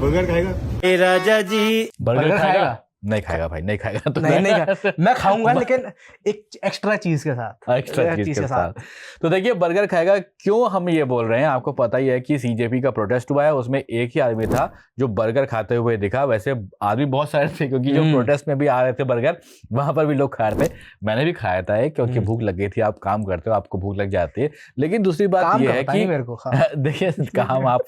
Burger खाएगा राजा जी? Burger खाएगा? नहीं खाएगा भाई, नहीं खाएगा तो नहीं मैं खाऊंगा लेकिन एक एक्स्ट्रा चीज के साथ, एक्स्ट्रा चीज के साथ। तो देखिए बर्गर खाएगा क्यों हम ये बोल रहे हैं, आपको पता ही है कि सीजेपी का प्रोटेस्ट हुआ है, उसमें एक ही आदमी था जो बर्गर खाते हुए दिखा। वैसे आदमी बहुत सारे थे क्योंकि जो प्रोटेस्ट में भी आ रहे थे बर्गर, वहां पर भी लोग खा रहे थे। मैंने भी खाया था क्योंकि भूख लग गई थी। आप काम करते हो, आपको भूख लग जाती है। लेकिन दूसरी बात यह है कि मेरे को देखिए काम आप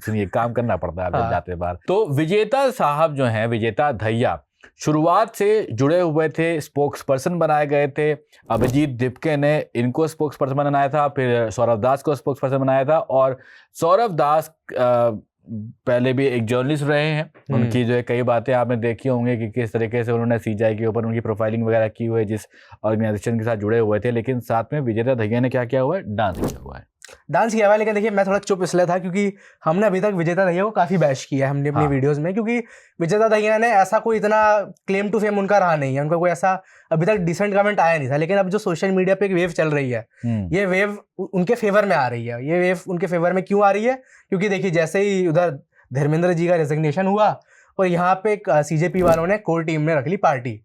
सुनिए, काम करना पड़ता है आप जाते बार। तो विजेता साहब जो है, विजेता दहिया, शुरुआत से जुड़े हुए थे, स्पोक्स पर्सन बनाए गए थे। अभिजीत दिपके ने इनको स्पोक्स पर्सन बनाया था, फिर सौरभ दास को स्पोक्स पर्सन बनाया था। और सौरभ दास पहले भी एक जर्नलिस्ट रहे हैं। उनकी जो है कई बातें आपने देखी होंगी कि किस तरीके से उन्होंने सीजीआई के ऊपर उनकी प्रोफाइलिंग वगैरह की हुई है जिस ऑर्गेनाइजेशन के साथ जुड़े हुए थे। लेकिन साथ में विजेता दहिया ने क्या किया हुआ है, डांस किया हुआ है। डांस किया हुआ है। लेकिन देखिए मैं थोड़ा चुप इसलिए था क्योंकि हमने अभी तक विजेता दहिया को काफी बैश किया है हमने अपनी वीडियोस में, क्योंकि विजेता दहिया ने ऐसा कोई इतना क्लेम टू फेम उनका रहा नहीं है, उनका कोई ऐसा अभी तक डिसेंट कमेंट आया नहीं था। लेकिन अब जो सोशल मीडिया पे एक वेव चल रही है, ये वेव उनके फेवर में आ रही है। ये वेव उनके फेवर में क्यों आ रही है? क्योंकि देखिए जैसे ही उधर धर्मेंद्र जी का रेजिग्नेशन हुआ और यहाँ पे सीजेपी वालों ने कोर टीम में रख ली पार्टी,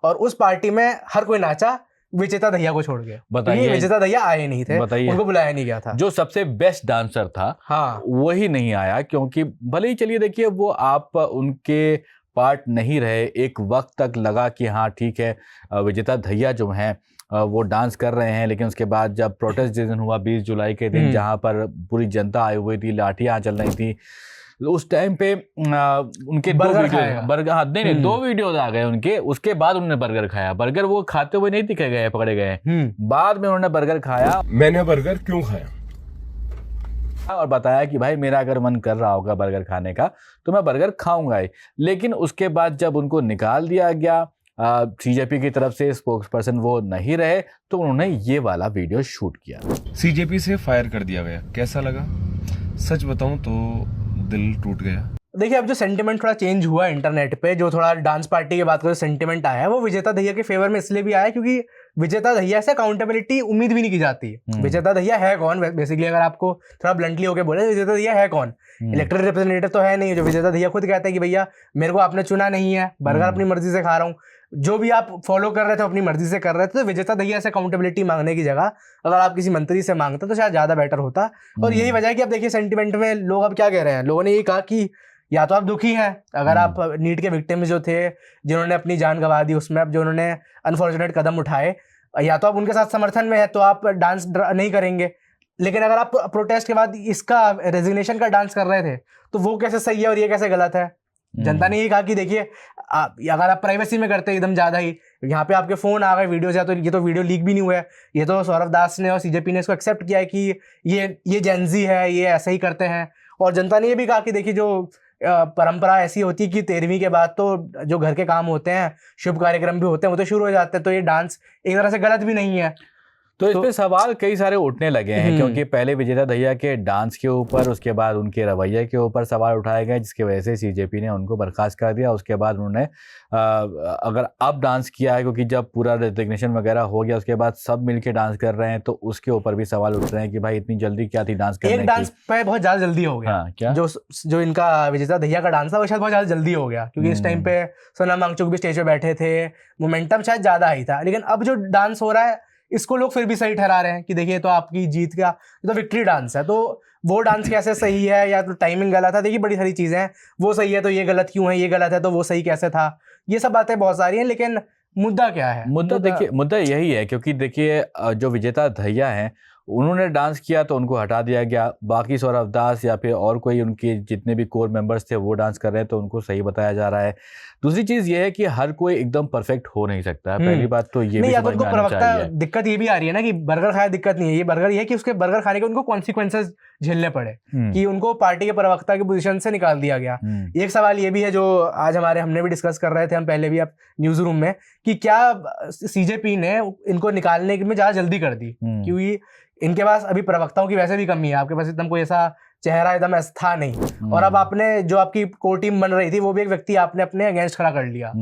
और उस पार्टी में हर कोई नाचा विजेता दहिया को छोड़ के। बताइए, विजेता दहिया आए नहीं थे, उनको बुलाया नहीं गया था। जो सबसे बेस्ट डांसर था वही नहीं आया, क्योंकि भले ही चलिए देखिए वो आप उनके पार्ट नहीं रहे, एक वक्त तक लगा कि हाँ ठीक है विजेता दहिया जो हैं वो डांस कर रहे हैं। लेकिन उसके बाद जब प्रोटेस्ट जिस दिन हुआ 20 जुलाई के दिन, जहां पर पूरी जनता आई हुई थी, लाठियां चल रही थी, उस टाइम पे उनके दो वीडियोस आ गए उनके। उसके बाद उन्होंने बर्गर खाया। बर्गर वो खाते हुए नहीं दिखे गए, पकड़े गए, बाद में उन्होंने बर्गर खाया। मैंने बर्गर क्यों खाया और बताया कि भाई मेरा अगर मन कर रहा होगा बर्गर खाने का तो मैं बर्गर खाऊंगा ही। लेकिन उसके बाद जब उनको निकाल दिया गया, सीजेपी की तरफ से स्पोक्स पर्सन वो नहीं रहे, तो उन्होंने ये वाला वीडियो शूट किया। सीजेपी से फायर कर दिया गया, कैसा लगा? सच बताऊं तो दिल टूट गया। देखिए अब जो सेंटिमेंट थोड़ा चेंज हुआ इंटरनेट पे, जो थोड़ा डांस पार्टी के बात करो सेंटिमेंट आया है, वो विजेता दहिया के फेवर में इसलिए भी आया क्योंकि विजेता दहिया से अकाउंटेबिलिटी उम्मीद भी नहीं की जाती है। विजेता दहिया है कौन बेसिकली? अगर आपको थोड़ा ब्लंटली होकर बोले, विजेता दहिया है कौन? इलेक्टेड रिप्रेजेंटेटिव तो है नहीं। जो विजेता दहिया खुद कहते हैं कि भैया मेरे को आपने चुना नहीं है, बर्गर अपनी मर्जी से खा रहा हूँ। जो भी आप फॉलो कर रहे थे अपनी मर्जी से कर रहे थे, तो विजेता दहिया से अकाउंटेबिलिटी मांगने की जगह अगर आप किसी मंत्री से मांगते तो शायद ज्यादा बेटर होता। और यही वजह है कि अब देखिए सेंटिमेंट में लोग अब क्या कह रहे हैं, लोगों ने यही कहा कि या तो आप दुखी हैं अगर आप नीट के विक्टिम जो थे, जिन्होंने अपनी जान गंवा दी उसमें, अब जो उन्होंने अनफॉर्चुनेट कदम उठाए, या तो आप उनके साथ समर्थन में है तो आप डांस नहीं करेंगे। लेकिन अगर आप प्रोटेस्ट के बाद इसका रेजिग्नेशन का डांस कर रहे थे तो वो कैसे सही है और ये कैसे गलत है? जनता ने ये कहा कि देखिए अगर आप प्राइवेसी में करते एकदम ज्यादा ही, यहाँ पे आपके फोन आ गए वीडियोस, या तो ये तो वीडियो लीक भी नहीं हुआ है, ये तो सौरभ दास ने और सीजेपी ने इसको एक्सेप्ट किया है कि ये जेंजी है, ये ऐसे ही करते हैं। और जनता ने ये भी कहा कि देखिए जो परंपरा ऐसी होती है कि 13वीं के बाद तो जो घर के काम होते हैं, शुभ कार्यक्रम भी होते हैं, वो तो शुरू हो जाते हैं, तो ये डांस एक तरह से गलत भी नहीं है। तो इस पे सवाल कई सारे उठने लगे हैं, क्योंकि पहले विजेता दहिया के डांस के ऊपर, उसके बाद उनके रवैये के ऊपर सवाल उठाए गए, जिसकी वजह से सीजेपी ने उनको बर्खास्त कर दिया। उसके बाद उन्होंने अगर अब डांस किया है, क्योंकि जब पूरा रेजिग्नेशन वगैरह हो गया उसके बाद सब मिलके डांस कर रहे हैं, तो उसके ऊपर भी सवाल उठ रहे हैं कि भाई इतनी जल्दी क्या थी डांस करने की? एक डांस पे बहुत ज्यादा जल्दी हो गया। क्या जो इनका विजेता दहिया का डांस था वो शायद बहुत ज्यादा जल्दी हो गया, क्योंकि इस टाइम पे सोनम वांगचुक भी स्टेज पे बैठे थे, मोमेंटम शायद ज्यादा ही था। लेकिन अब जो डांस हो रहा है इसको लोग फिर भी सही ठहरा रहे हैं कि देखिए तो आपकी जीत का तो विक्ट्री डांस है, तो वो डांस कैसे सही है, या तो टाइमिंग गलत है? देखिए बड़ी सारी चीजें हैं, वो सही है तो ये गलत क्यों है, ये गलत है तो वो सही कैसे था? ये सब बातें बहुत सारी हैं, लेकिन मुद्दा क्या है? मुद्दा देखिए, मुद्दा यही है क्योंकि देखिए जो विजेता दहिया हैं उन्होंने डांस किया तो उनको हटा दिया गया। बाकी सौरभ दास या फिर और कोई उनके जितने भी कोर मेंबर्स थे वो डांस कर रहे हैं तो उनको सही बताया जा रहा है। दूसरी चीज ये है कि हर कोई एकदम परफेक्ट हो नहीं सकता है। पहली बात तो ये भी समझ में आना चाहिए। दिक्कत ये भी आ रही है ना कि बर्गर खाया दिक्कत नहीं है, ये बर्गर ये है कि उसके बर्गर खाने के उनको कॉन्सिक्वेंसेस झेलने पड़े, कि उनको पार्टी के प्रवक्ता की पोजीशन से निकाल दिया गया। एक सवाल ये भी है जो आज हमने भी डिस्कस कर रहे थे हम पहले भी अब न्यूज रूम में, कि क्या सीजेपी ने इनको निकालने में ज्यादा जल्दी कर दी? क्योंकि इनके पास अभी प्रवक्ताओं की वैसे भी कमी है, आपके पास एकदम कोई ऐसा चेहरा एकदम ऐसा था नहीं, और अब आपने जो आपकी कोर टीम बन रही थी वो भी एक व्यक्ति आपने अपने अगेंस्ट खड़ा कर लिया।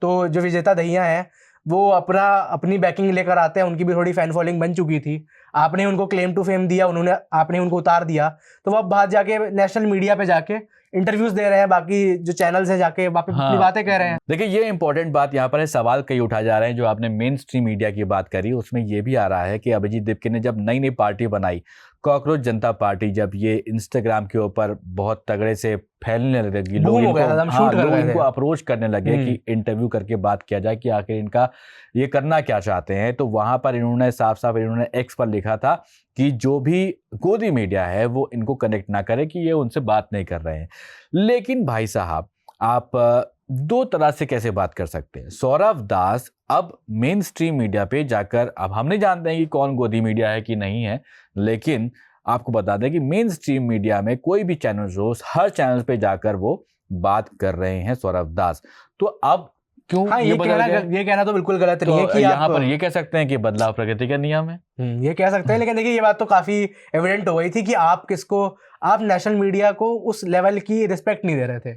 तो जो विजेता दहिया है वो अपनी बैकिंग लेकर आते हैं, उनकी भी थोड़ी फैन फॉलोइंग बन चुकी थी, आपने उनको क्लेम टू फेम दिया, आपने उनको उतार दिया, तो वो अब बाहर जाके नेशनल मीडिया पे जाके इंटरव्यूज दे रहे हैं, बाकी जो चैनल्स हैं जाके वहाँ पे अपनी बातें कह रहे हैं। देखिए ये इंपॉर्टेंट बात यहाँ पर है, सवाल कई उठाए जा रहे हैं। जो आपने मेन स्ट्रीम मीडिया की बात करी उसमें ये भी आ रहा है कि अभिजीत दीपके ने जब नई नई पार्टी बनाई कॉकरोच जनता पार्टी, जब ये इंस्टाग्राम के ऊपर बहुत तगड़े से फैलने लगी, लोग इनको अप्रोच करने लगे कि इंटरव्यू करके बात किया जाए कि आखिर इनका ये करना क्या चाहते हैं, तो वहां पर इन्होंने साफ साफ इन्होंने एक्स पर लिखा था कि जो भी गोदी मीडिया है वो इनको कनेक्ट ना करे, कि ये उनसे बात नहीं कर रहे हैं। लेकिन भाई साहब आप दो तरह से कैसे बात कर सकते हैं? सौरव दास अब मेन स्ट्रीम मीडिया पे जाकर, अब हम नहीं जानते हैं कि कौन गोदी मीडिया है कि नहीं है, लेकिन आपको बता दें कि मेन स्ट्रीम मीडिया में कोई भी चैनल हो, हर चैनल पे जाकर वो बात कर रहे हैं सौरव दास। तो अब क्यों ये कहना तो बिल्कुल गलत नहीं है कि यहाँ पर ये कह सकते हैं कि बदलाव प्रकृति का नियम है, ये कह सकते हैं। लेकिन देखिए ये बात तो काफी एविडेंट हो गई थी कि आप नेशनल मीडिया को उस लेवल की रिस्पेक्ट नहीं दे रहे थे।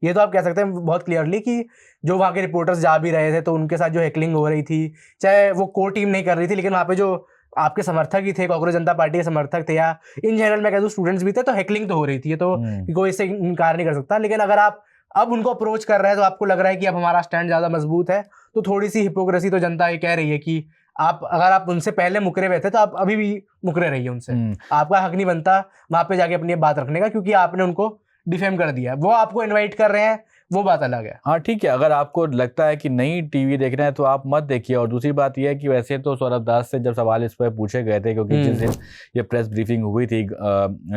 ये तो आप कह सकते हैं बहुत क्लियरली कि जो वहाँ के रिपोर्टर्स जा भी रहे थे तो उनके साथ जो हैकलिंग हो रही थी, चाहे वो कोर टीम नहीं कर रही थी, लेकिन वहाँ पे जो आपके समर्थक ही थे, कांग्रेस जनता पार्टी के समर्थक थे, या इन जनरल मैं कह दूं स्टूडेंट्स भी थे, तो हैकलिंग तो हो रही थी। ये तो कोई इससे इनकार नहीं कर सकता। लेकिन अगर आप अब उनको अप्रोच कर रहे हैं तो आपको लग रहा है कि अब हमारा स्टैंड ज्यादा मजबूत है, तो थोड़ी सी हिपोक्रेसी तो जनता ये कह रही है कि अगर आप उनसे पहले मुकरे हुए थे तो आप अभी भी मुकरे रहिए उनसे। आपका हक नहीं बनता वहां पे जाके अपनी बात रखने का, क्योंकि आपने उनको डिफेम कर दिया। वो आपको इनवाइट कर रहे हैं, वो बात अलग है। हाँ ठीक है, अगर आपको लगता है कि नहीं टीवी देखना है तो आप मत देखिए। और दूसरी बात यह है कि वैसे तो सौरभ दास से जब सवाल इस पर पूछे गए थे, क्योंकि जिस दिन ये प्रेस ब्रीफिंग हुई थी,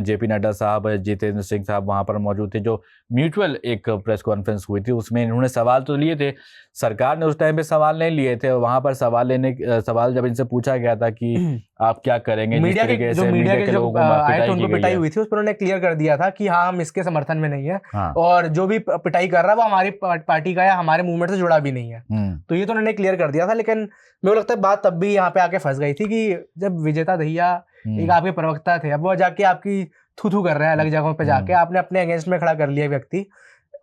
जेपी नड्डा साहब, जितेंद्र सिंह साहब वहां पर मौजूद थे, जो म्यूचुअल एक प्रेस कॉन्फ्रेंस हुई थी, उसमें इन्होंने सवाल तो लिए थे, सरकार ने उस टाइम पे सवाल नहीं लिए थे। वहां पर सवाल जब इनसे पूछा गया था कि आप क्या करेंगे, मीडिया के जो आए थे उनको पिटाई हुई थी, उस पर उन्होंने क्लियर कर दिया था कि हाँ हम इसके समर्थन में नहीं है, और जो भी पिटाई कर रहा है वो हमारी पार्टी का या हमारे मूवमेंट से जुड़ा भी नहीं है। तो ये तो उन्होंने क्लियर कर दिया था। लेकिन मेरे को लगता है बात तब भी यहाँ पे आके फंस गई थी कि जब विजेता दहिया एक आपके प्रवक्ता थे, अब वो जाके आपकी थू कर रहे हैं अलग जगहों पे जाके, आपने अपने अगेंस्ट में खड़ा कर लिया व्यक्ति,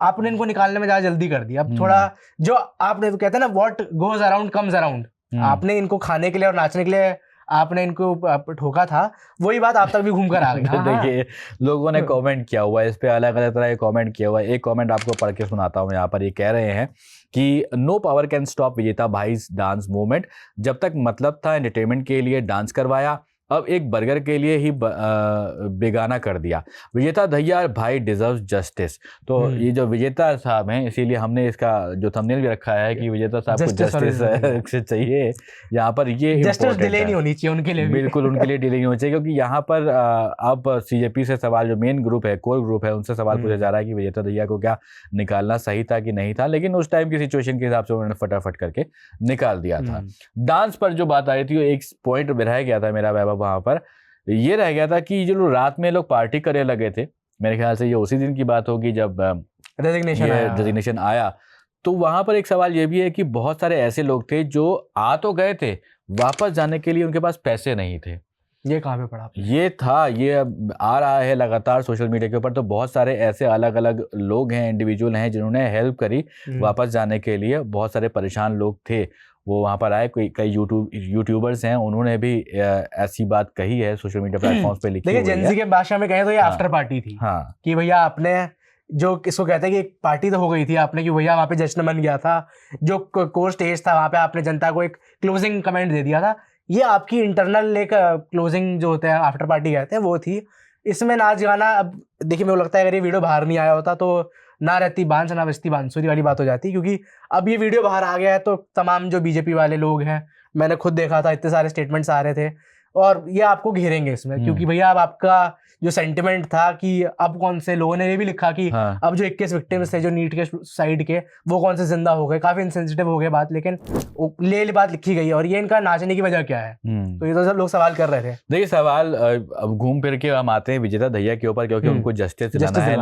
आपने इनको निकालने में ज्यादा जल्दी कर दिया। अब थोड़ा जो आपने तो कहते हैं ना, what goes around comes around, आपने इनको खाने के लिए और नाचने के लिए आपने इनको ठोका था, वही बात आप तक भी घूम कर आ गई। देखिए लोगों ने कमेंट किया हुआ है इस पे, अलग अलग तरह के कमेंट किया हुआ है। एक कमेंट आपको पढ़ के सुनाता हूँ। यहाँ पर ये कह रहे हैं कि नो पावर कैन स्टॉप विजेता भाईस डांस मूवमेंट, जब तक मतलब था एंटरटेनमेंट के लिए डांस करवाया, अब एक बर्गर के लिए ही बेगाना कर दिया। विजेता दहिया भाई डिजर्व जस्टिस। तो ये जो विजेता साहब हैं, इसीलिए हमने इसका जो थंबनेल भी रखा है कि विजेता साहब को जस्टिस चाहिए। यहाँ पर ये जस्टिस डिले नहीं होनी चाहिए उनके लिए, बिल्कुल उनके लिए डिले नहीं होनी चाहिए, क्योंकि यहाँ पर अब सीजेपी से सवाल, जो मेन ग्रुप है, कोर ग्रुप है, उनसे सवाल पूछा जा रहा है कि विजेता दहिया को क्या निकालना सही था कि नहीं था। लेकिन उस टाइम की सिचुएशन के हिसाब से उन्होंने फटाफट करके निकाल दिया था। डांस पर जो बात आ रही थी, एक पॉइंट रह गया था मेरा वैभव, वहां पर ये रह गया था कि जो रात में लोग पार्टी करने लगे थे, मेरे ख्याल से ये उसी दिन की बात होगी जब रेजिग्नेशन आया। तो वहां पर एक सवाल ये भी है कि बहुत सारे ऐसे लोग थे जो आ तो गए थे, वापस जाने के लिए उनके पास पैसे नहीं थे। ये कहाँ पे पड़ा? ये अब आ रहा है लगातार सोशल मीडिया के ऊपर। तो बहुत सारे ऐसे अलग अलग लोग हैं, इंडिविजुअल हैं, जिन्होंने हेल्प करी वापस जाने के लिए। बहुत सारे परेशान लोग थे, वो वहाँ पर आए। कई यूट्यूबर्स हैं, उन्होंने भी ऐसी बात कही है सोशल मीडिया प्लेटफॉर्म्स पे लिखी। देखिए जेनजी के भाषा में कहें तो ये आफ्टर पार्टी थी। हाँ, कि भैया आपने जो किसको कहते हैं कि एक पार्टी तो हो गई थी आपने, कि भैया वहाँ पे जश्न बन गया था, जो कोर स्टेज था वहाँ पे आपने जनता को एक क्लोजिंग कमेंट दे दिया था। ये आपकी इंटरनल एक क्लोजिंग जो होता है, आफ्टर पार्टी कहते हैं, वो थी। इसमें नाच गाना, अब देखिए मेरे को लगता है अगर ये वीडियो बाहर नहीं आया होता तो ना रहती बांस ना बजती बांसुरी वाली बात हो जाती, क्योंकि अब ये वीडियो बाहर आ गया है तो तमाम जो बीजेपी वाले लोग हैं, मैंने खुद देखा था, इतने सारे स्टेटमेंट्स आ रहे थे, और ये आपको घेरेंगे इसमें, क्योंकि भैया अब आपका जो सेंटिमेंट था कि अब कौन से लोगों ने ये भी लिखा कि अब जो 21 विक्टिम्स थे जो नीट के साइड के, वो कौन से जिंदा हो गए, काफी इनसेंसिटिव हो गए बात, लेकिन ले बात लिखी गई। और ये इनका नाचने की वजह क्या है? तो ये तो सब लोग सवाल कर रहे थे। देखिए सवाल अब घूम फिर के हम आते हैं विजेता दहिया के ऊपर, क्योंकि उनको जस्टिस दिलाना है।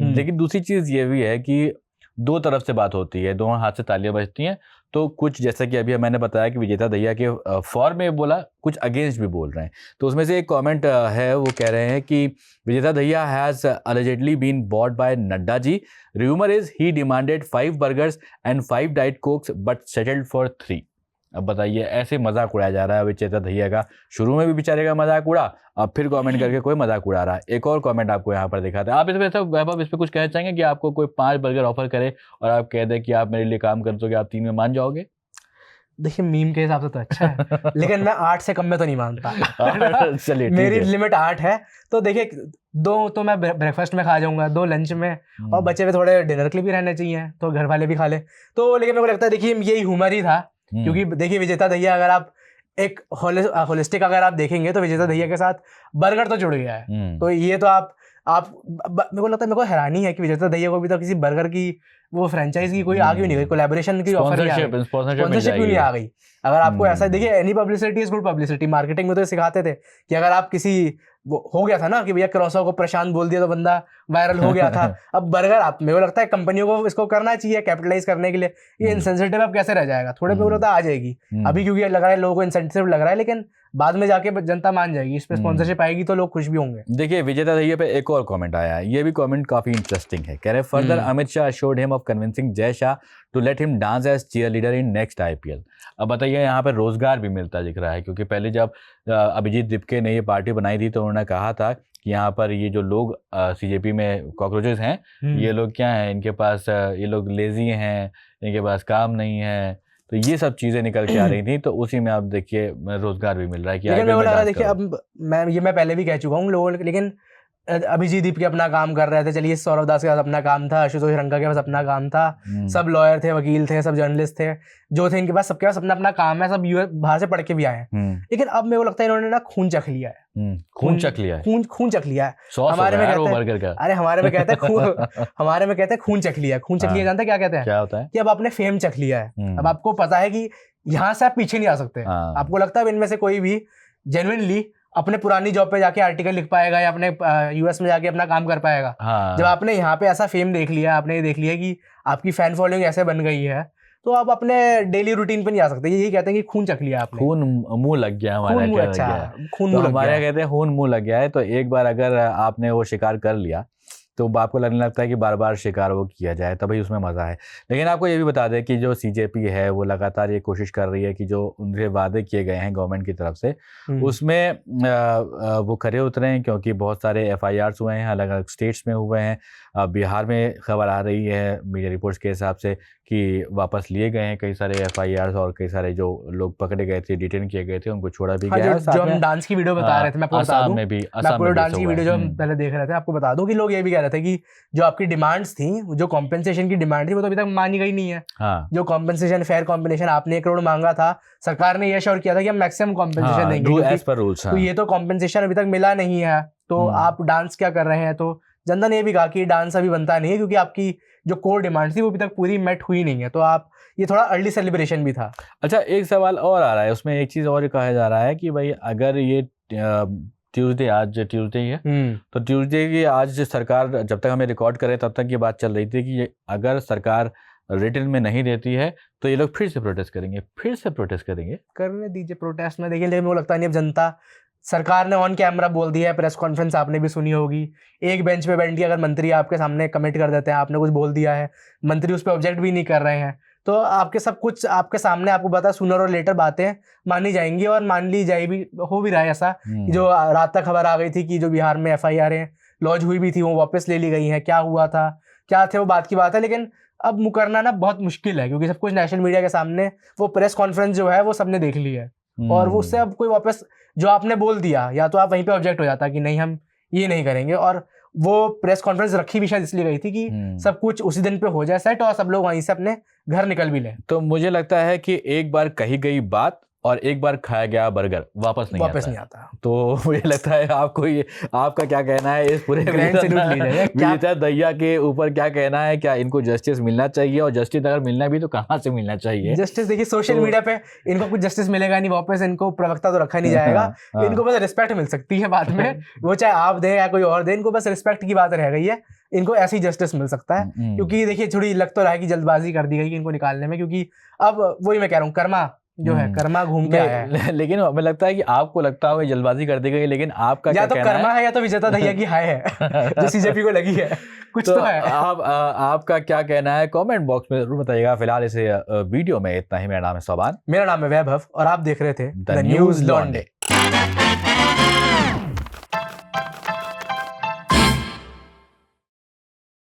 लेकिन दूसरी चीज ये भी है कि दो तरफ से बात होती है, दोनों हाथ से तालियां बजती हैं। तो कुछ जैसा कि अभी मैंने बताया कि विजेता दहिया के फॉर में बोला, कुछ अगेंस्ट भी बोल रहे हैं। तो उसमें से एक कमेंट है, वो कह रहे हैं कि Vijeta Dahiya has allegedly been bought by Nadda ji. Rumor is he demanded 5 burgers and 5 Diet Cokes but settled for 3. अब बताइए, ऐसे मजाक उड़ाया जा रहा है विजेता दहिया का। शुरू में भी बेचारे का मजाक उड़ा, अब फिर कमेंट करके कोई मजाक उड़ा रहा है। एक और कमेंट आपको यहाँ पर दिखाते हैं। आप इसमें ऐसा वैभव, इस पे कुछ कहना चाहेंगे कि आपको कोई 5 बर्गर ऑफर करे और आप कह दें कि आप मेरे लिए काम कर दोगे, आप 3 में मान जाओगे? देखिए मीम के हिसाब से तो अच्छा है, लेकिन मैं 8 से कम में तो नहीं मानता। चलिए, मेरी लिमिट 8 है। तो देखिए 2 तो मैं ब्रेकफास्ट में खा जाऊंगा, 2 लंच में, और बचे हुए थोड़े डिनर के लिए भी रहने चाहिए, तो घर वाले भी खा ले। तो लेकिन मेरे को लगता है देखिए यही ह्यूमर ही था, क्योंकि देखिए विजेता दहिया अगर आप एक होलिस्टिक अगर आप देखेंगे तो विजेता दहिया के साथ बर्गर तो जुड़ गया है। तो ये तो आप मेरे को लगता है, मेरे को हैरानी है कि विजेता दहिया को भी तो किसी बर्गर की वो फ्रेंचाइज की कोई आ क्यों नहीं गई, कोलैबोरेशन की ऑफर स्पॉन्सरशिप क्यों नहीं आ गई। अगर आपको ऐसा देखिए, any publicity is good publicity. Marketing में तो सिखाते थे कि अगर आप किसी हो गया था ना कि भैया क्रॉसो को प्रशांत बोल दिया तो बंदा वायरल हो गया था। अब बर्गर, आप मेरे को लगता है कंपनियों को इसको करना चाहिए कैपिटलाइज करने के लिए। ये इनसेंसिटिव अब कैसे रह जाएगा, थोड़े मेरे को लगता है आ जाएगी अभी, क्योंकि लग रहा है लोगों को इंसेंसिटिव लग रहा है, लेकिन बाद में जाके जनता मान जाएगी, इस पे स्पॉन्सरशिप आएगी तो लोग खुश भी होंगे। देखिए विजेता दहिया पे एक और कमेंट आया है, ये भी कमेंट काफी इंटरेस्टिंग है। कह रहे further Amit Shah assured him of convincing Jay Shah to let him dance as cheer leader in next IPL। अब बताइए, यहाँ पे रोजगार भी मिलता दिख रहा है, क्योंकि पहले जब अभिजीत दिपके ने ये पार्टी बनाई थी तो उन्होंने कहा था कि यहाँ पर ये जो लोग CJP में कॉकरोचेस हैं, ये लोग क्या हैं, इनके पास ये लोग लेजी हैं, इनके पास काम नहीं है। तो ये सब चीजें निकल के आ रही थी, तो उसी में अब देखिए रोजगार भी मिल रहा है कि लेकिन मेरे को लग रहा है देखिए, अब मैं पहले भी कह चुका हूँ लोगों, लेकिन अभिजीत दीप के अपना काम कर रहे थे, चलिए सौरभ दास के पास अपना काम था, आशुतोष रंका के पास अपना काम था, सब लॉयर थे, वकील थे, सब जर्नलिस्ट थे जो थे, इनके पास सबके पास अपना अपना काम है, सब बाहर से पढ़ के भी आए हैं। लेकिन अब मेरे को लगता है इन्होंने ना खून चख लिया है, खून चख लिया है। हमारे में कहते हैं, अरे हमारे में कहते हैं हमारे में कहते हैं खून चख लिया। खून चख लिया जानते क्या कहते हैं? क्या होता है? कि अब आपने फेम चख लिया है, अब आपको पता है कि यहाँ से आप पीछे नहीं आ सकते। आपको लगता है इनमें से कोई भी जेन्युइनली अपने पुरानी जॉब पे जाके आर्टिकल लिख पाएगा या अपने US में जाके अपना काम कर पाएगा। जब आपने यहाँ पे ऐसा फेम देख लिया, आपने ये देख लिया कि आपकी फैन फॉलोइंग ऐसे बन गई है, तो आप अपने डेली रूटीन पे नहीं आ सकते। यही कहते हैं कि खून चख लिया आपने, खून मुंह लग गया हमारा, खून हमारे कहते हैं खून मुंह लग गया है। तो एक बार अगर आपने वो शिकार कर लिया तो आपको लगने लगता है कि बार बार शिकार वो किया जाए, तभी उसमें मजा है। लेकिन आपको ये भी बता दें कि जो CJP है वो लगातार ये कोशिश कर रही है कि जो उनसे वादे किए गए हैं गवर्नमेंट की तरफ से उसमें वो खरे उतरे हैं, क्योंकि बहुत सारे FIRs हुए हैं, अलग अलग स्टेट्स में हुए हैं। बिहार में खबर आ रही है मीडिया रिपोर्ट्स के हिसाब से कि वापस लिए गए हैं कई सारे FIRs, और कई सारे जो लोग पकड़े गए थे, डिटेन किए गए थे, उनको छोड़ा भी गया है। जो हम डांस की वीडियो बता रहे थे, मैं आपको बता दूं, असम डांस की वीडियो जो हम पहले देख रहे थे, आपको बता दूं कि लोग ये भी कह रहे थे कि जो आपकी डिमांड्स थी, जो कॉम्पेंसेशन की डिमांड थी, वो तो अभी तक मानी गई नहीं है। जो कॉम्पेंसेशन, फेयर कॉम्पेंसेशन आपने 1 करोड़ मांगा था, सरकार ने यह श्योर किया था कि हम मैक्सिमम कॉम्पेंसेशन देंगे, तो ये तो कॉम्पेंसेशन अभी तक मिला नहीं है। तो आप डांस क्या कर रहे हैं? तो जनता ने ये भी कहा कि डांस अभी बनता नहीं है, क्योंकि आपकी जो कोर डिमांड थी वो अभी तक पूरी मेट हुई नहीं है। तो आप ये थोड़ा अर्ली सेलिब्रेशन भी था। अच्छा, एक सवाल और आ रहा है, उसमें एक चीज और कहा जा रहा है कि भाई अगर ये ट्यूसडे, आज ट्यूसडे ही है, तो ट्यूसडे की आज सरकार, जब तक हमें रिकॉर्ड करे तब तक ये बात चल रही थी कि अगर सरकार रिटर्न में नहीं देती है तो ये लोग फिर से प्रोटेस्ट करेंगे, करने दीजिए प्रोटेस्ट में। देखिए, लेकिन मुझे लगता नहीं अब जनता, सरकार ने ऑन कैमरा बोल दिया है, प्रेस कॉन्फ्रेंस आपने भी सुनी होगी, एक बेंच पे बैठ के अगर मंत्री आपके सामने कमिट कर देते हैं, आपने कुछ बोल दिया है, मंत्री उस पर ऑब्जेक्ट भी नहीं कर रहे हैं, तो आपके सब कुछ आपके सामने, आपको पता सूनर और लेटर बातें मानी जाएंगी, और मान ली जाए भी, हो भी रहा है ऐसा कि जो रात तक खबर आ गई थी कि जो बिहार में FIR लॉन्च हुई भी थी वो वापस ले ली गई हैं। क्या हुआ था, क्या थे, वो बात की बात है, लेकिन अब मुकरना ना बहुत मुश्किल है, क्योंकि सब कुछ नेशनल मीडिया के सामने, वो प्रेस कॉन्फ्रेंस जो है वो सबने देख ली है, और वो उससे अब कोई वापस जो आपने बोल दिया, या तो आप वहीं पे ऑब्जेक्ट हो जाता कि नहीं हम ये नहीं करेंगे। और वो प्रेस कॉन्फ्रेंस रखी भी शायद इसलिए गई थी कि सब कुछ उसी दिन पे हो जाए सेट, और सब लोग वहीं से अपने घर निकल भी लें। तो मुझे लगता है कि एक बार कही गई बात और एक बार खाया गया बर्गर वापस नहीं आता। तो मुझे लगता है आपको ये, आपका क्या कहना है इस पूरे विजेता दहिया के ऊपर, क्या कहना है? क्या इनको जस्टिस मिलना चाहिए, और जस्टिस अगर मिलना भी तो कहाँ से मिलना चाहिए? जस्टिस देखिए, सोशल मीडिया पे इनको कुछ जस्टिस मिलेगा नहीं, वापस इनको प्रवक्ता तो रखा नहीं जाएगा। इनको बस रिस्पेक्ट मिल सकती है बाद में, वो चाहे आप दे या कोई और दे, इनको बस रिस्पेक्ट की बात रह गई है। इनको ऐसी जस्टिस मिल सकता है, क्योंकि देखिए थोड़ी लग तो रहा है कि जल्दबाजी कर दी गई इनको निकालने में, क्योंकि अब वही मैं कह रहा हूँ, कर्मा जो है कर्मा घूम के आया है। लेकिन हमें लगता है कि आपको लगता होगा जल्दबाजी कर दी गई, लेकिन आपका या क्या तो कहना कर्मा है? है या तो विजेता दहिया की हाय है जो सीजेपी को लगी है, कुछ तो है। आपका क्या कहना है कमेंट बॉक्स में जरूर बताइएगा। फिलहाल इस वीडियो में इतना ही। मेरा नाम है सोबान, मेरा नाम है वैभव और आप देख रहे थे द न्यूज़ लॉन्डे।